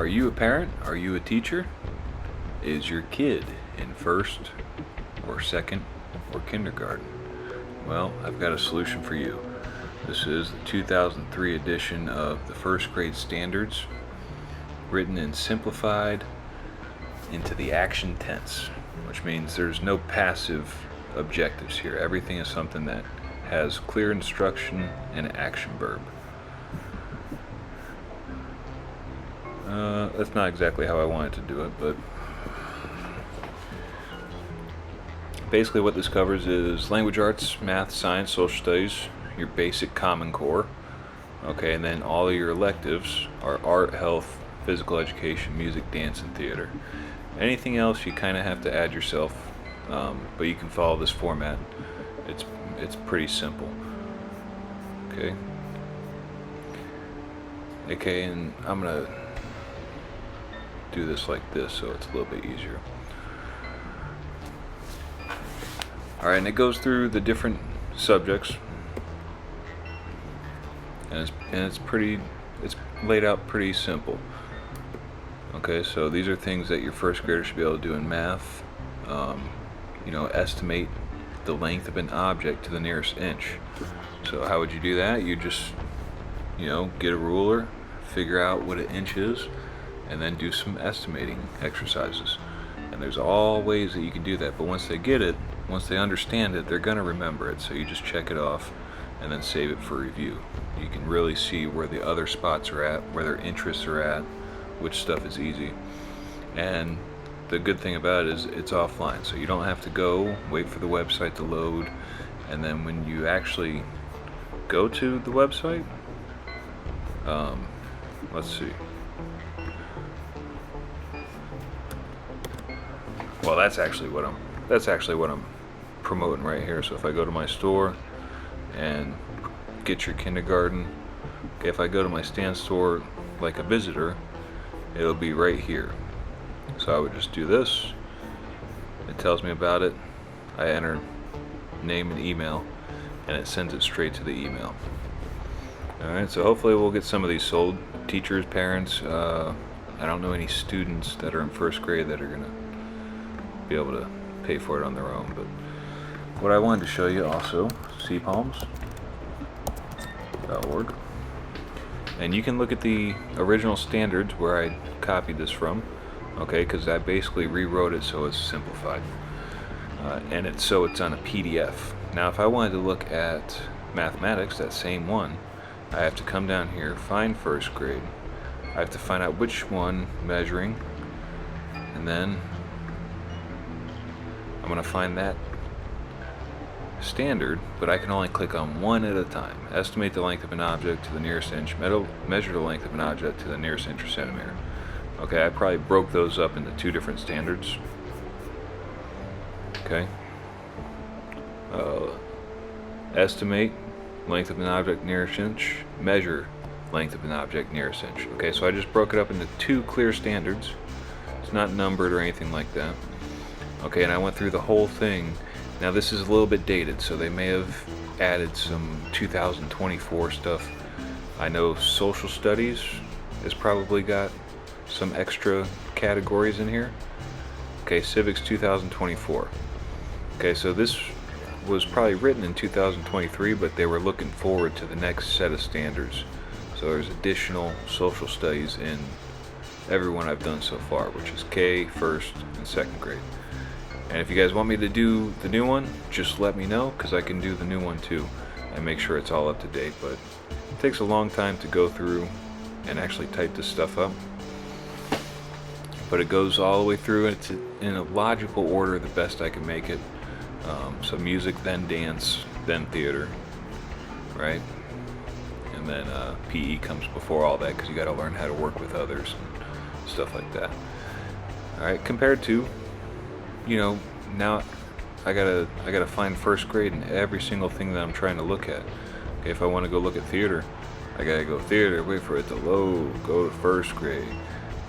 Are you a parent? Are you a teacher? Is your kid in first or second or kindergarten? Well, I've got a solution for you. This is the 2003 edition of the first grade standards, written and simplified into the action tense, which means there's no passive objectives here. Everything is something that has clear instruction and action verb. That's not exactly how I wanted to do it, but basically what this covers is language arts, math, science, social studies, your basic common core, okay, and then all of your electives are art, health, physical education, music, dance, and theater. Anything else you kind of have to add yourself, but you can follow this format. It's pretty simple. Okay, and I'm gonna do this like this so it's a little bit easier. Alright, and it goes through the different subjects, and it's laid out pretty simple. Okay, so these are things that your first grader should be able to do in math. Estimate the length of an object to the nearest inch. So how would you do that? You just get a ruler, figure out what an inch is, and then do some estimating exercises. And there's all ways that you can do that, but once they get it, once they understand it, they're gonna remember it. So you just check it off and then save it for review. You can really see where the other spots are at, where their interests are at, which stuff is easy. And the good thing about it is it's offline, so you don't have to go wait for the website to load, and then when you actually go to the website, let's see. Well, that's actually what I'm promoting right here. So if I go to my store and get your kindergarten, okay, if I go to my stan.store like a visitor, it'll be right here. So I would just do this. It tells me about it. I enter name and email, and it sends it straight to the email. Alright, so hopefully we'll get some of these sold. Teachers, parents, I don't know any students that are in first grade that are going to be able to pay for it on their own. But what I wanted to show you also, cpalms.org. And you can look at the original standards where I copied this from, okay, because I basically rewrote it so it's simplified. And it's on a PDF. Now if I wanted to look at mathematics, that same one, I have to come down here, find first grade. I have to find out which one, measuring, and then I'm going to find that standard, but I can only click on one at a time. Estimate the length of an object to the nearest inch, measure the length of an object to the nearest inch or centimeter. Okay, I probably broke those up into two different standards. Okay. Estimate length of an object nearest inch, measure length of an object nearest inch. Okay, so I just broke it up into two clear standards. It's not numbered or anything like that. Okay, and I went through the whole thing. Now this is a little bit dated, so they may have added some 2024 stuff. I know social studies has probably got some extra categories in here. Okay, civics 2024. Okay, so this was probably written in 2023, but they were looking forward to the next set of standards. So there's additional social studies in every one I've done so far, which is K, first, and second grade. And if you guys want me to do the new one, just let me know, because I can do the new one too and make sure it's all up to date. But it takes a long time to go through and actually type this stuff up. But it goes all the way through. It's in a logical order, the best I can make it. So music, then dance, then theater, right? And then PE comes before all that, because you got to learn how to work with others and stuff like that. All right, compared to, now I gotta find first grade in every single thing that I'm trying to look at. Okay, if I want to go look at theater, I gotta go theater, wait for it to load, go to first grade,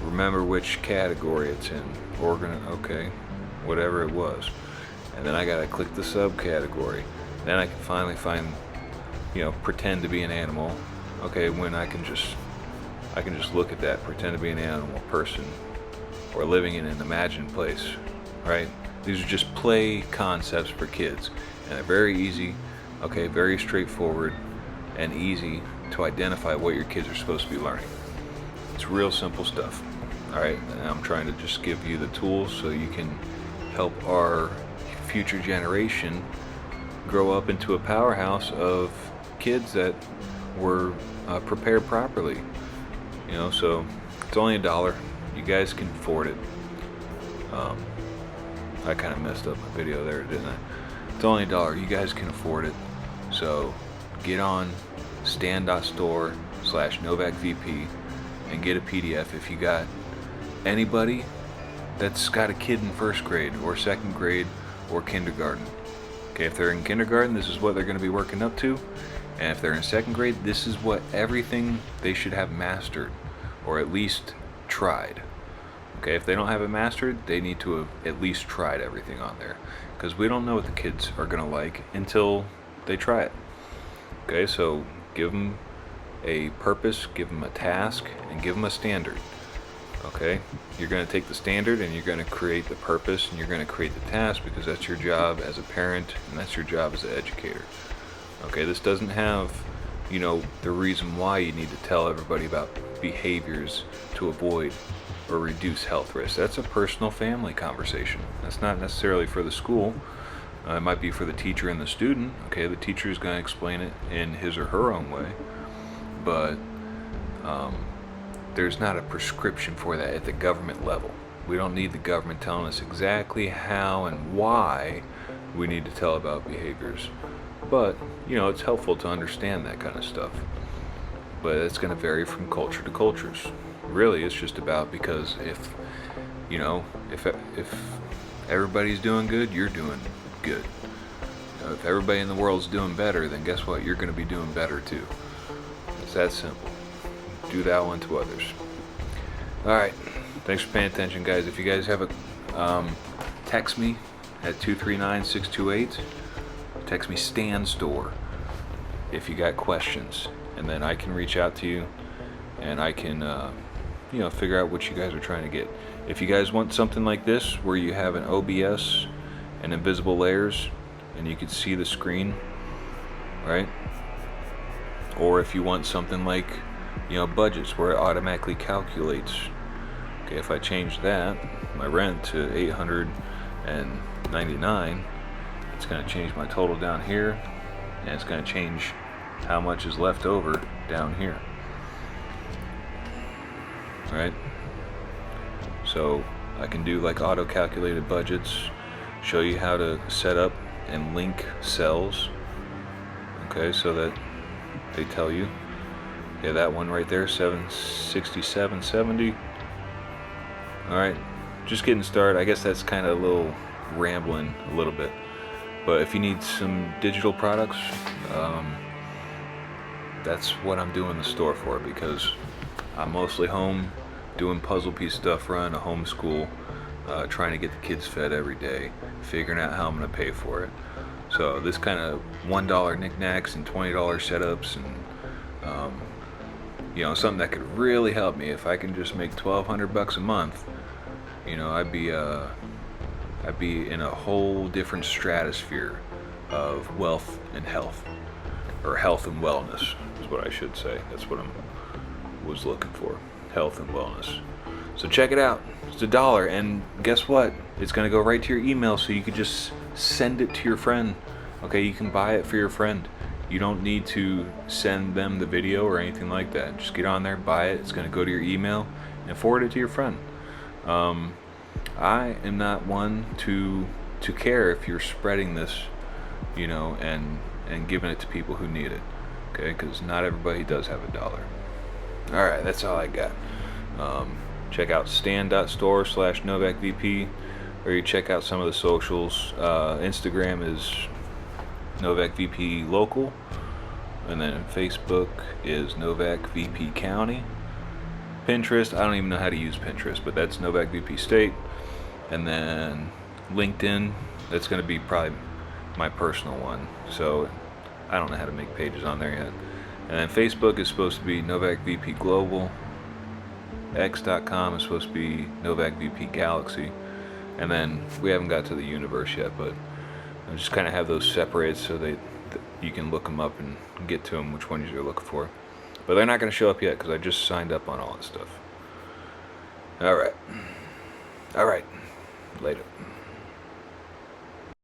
remember which category it's in, okay, whatever it was, and then I gotta click the subcategory. Then I can finally find, pretend to be an animal. Okay, when I can just I can just look at that, pretend to be an animal, person, or living in an imagined place, right? These are just play concepts for kids, and they're very easy, okay, very straightforward and easy to identify what your kids are supposed to be learning. It's real simple stuff. All right, and I'm trying to just give you the tools so you can help our future generation grow up into a powerhouse of kids that were prepared properly. You know, so it's only $1. You guys can afford it. I kind of messed up my video there, didn't I? It's only $1. You guys can afford it. So get on stan.store/NovakVP and get a PDF. If you got anybody that's got a kid in first grade or second grade or kindergarten, okay, if they're in kindergarten, this is what they're going to be working up to, and if they're in second grade, this is what everything they should have mastered, or at least tried. Okay, if they don't have it mastered, they need to have at least tried everything on there, because we don't know what the kids are going to like until they try it. Okay, so give them a purpose, give them a task, and give them a standard. Okay, you're going to take the standard and you're going to create the purpose and you're going to create the task, because that's your job as a parent and that's your job as an educator. Okay, this doesn't have, you know, the reason why you need to tell everybody about behaviors to avoid or reduce health risks. That's a personal family conversation. That's not necessarily for the school. It might be for the teacher and the student. Okay, the teacher is going to explain it in his or her own way, but there's not a prescription for that at the government level. We don't need the government telling us exactly how and why we need to tell about behaviors. But, you know, it's helpful to understand that kind of stuff. But it's going to vary from culture to cultures. Really, it's just about, because if, you know, if everybody's doing good, you're doing good. You know, if everybody in the world's doing better, then guess what? You're going to be doing better too. It's that simple. Do that one to others. All right, thanks for paying attention, guys. If you guys have a text me at 239-628. Text me stan.store if you got questions, and then I can reach out to you and I can you know, figure out what you guys are trying to get. If you guys want something like this where you have an OBS and invisible layers and you can see the screen, right? Or if you want something like, you know, budgets where it automatically calculates. Okay, if I change that, my rent to $899, it's going to change my total down here, and it's going to change how much is left over down here. Right? So I can do like auto calculated budgets, show you how to set up and link cells. Okay, so that they tell you, yeah, that one right there, 767.70. All right, just getting started. I guess that's kind of a little rambling a little bit, but if you need some digital products, that's what I'm doing the store for, because I'm mostly home doing puzzle piece stuff, running a homeschool, trying to get the kids fed every day, figuring out how I'm going to pay for it. So this kind of $1 knickknacks and $20 setups, and you know, something that could really help me. If I can just make $1,200 a month, you know, I'd be in a whole different stratosphere of wealth and health, or health and wellness is what I should say. That's what I was looking for, health and wellness. So check it out. It's $1, and guess what? It's gonna go right to your email, so you could just send it to your friend. Okay, you can buy it for your friend. You don't need to send them the video or anything like that. Just get on there, buy it. It's gonna go to your email and forward it to your friend. I am not one to care if you're spreading this, you know, and giving it to people who need it. Okay, because not everybody does have $1. All right, that's all I got. Check out stan.store/NovakVP, or you check out some of the socials. Instagram is NovakVP Local, and then Facebook is NovakVP County. Pinterest, I don't even know how to use Pinterest, but that's NovakVP State. And then LinkedIn, that's going to be probably my personal one, so I don't know how to make pages on there yet. And then Facebook is supposed to be NovakVP Global, X.com is supposed to be NovakVP Galaxy. And then we haven't got to the universe yet, but I just kind of have those separated so you can look them up and get to them, which ones you're looking for. But they're not going to show up yet because I just signed up on all this stuff. Alright. Alright. Later.